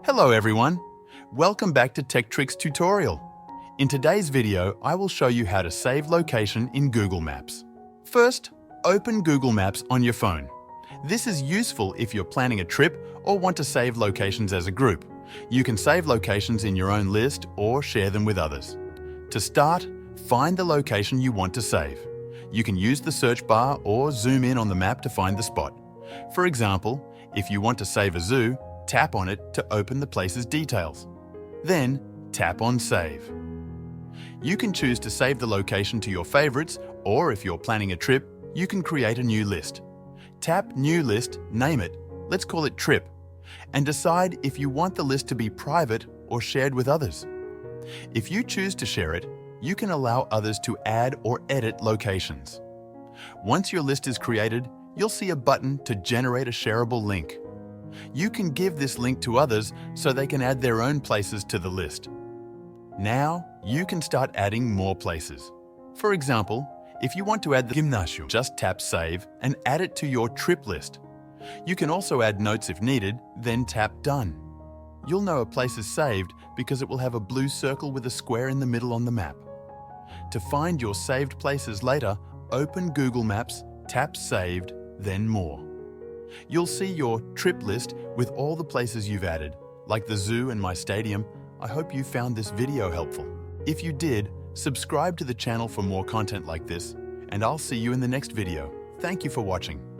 Hello everyone! Welcome back to Tech Tricks tutorial. In today's video, I will show you how to save location in Google Maps. First, open Google Maps on your phone. This is useful if you're planning a trip or want to save locations as a group. You can save locations in your own list or share them with others. To start, find the location you want to save. You can use the search bar or zoom in on the map to find the spot. For example, if you want to save a zoo, tap on it to open the place's details. Then, tap on Save. You can choose to save the location to your favorites, or if you're planning a trip, you can create a new list. Tap New List, name it, let's call it Trip, and decide if you want the list to be private or shared with others. If you choose to share it, you can allow others to add or edit locations. Once your list is created, you'll see a button to generate a shareable link. You can give this link to others so they can add their own places to the list. Now, you can start adding more places. For example, if you want to add the gymnasium, just tap Save and add it to your trip list. You can also add notes if needed, then tap Done. You'll know a place is saved because it will have a blue circle with a square in the middle on the map. To find your saved places later, open Google Maps, tap Saved, then More. You'll see your trip list with all the places you've added, like the zoo and my stadium. I hope you found this video helpful. If you did, subscribe to the channel for more content like this, and I'll see you in the next video. Thank you for watching.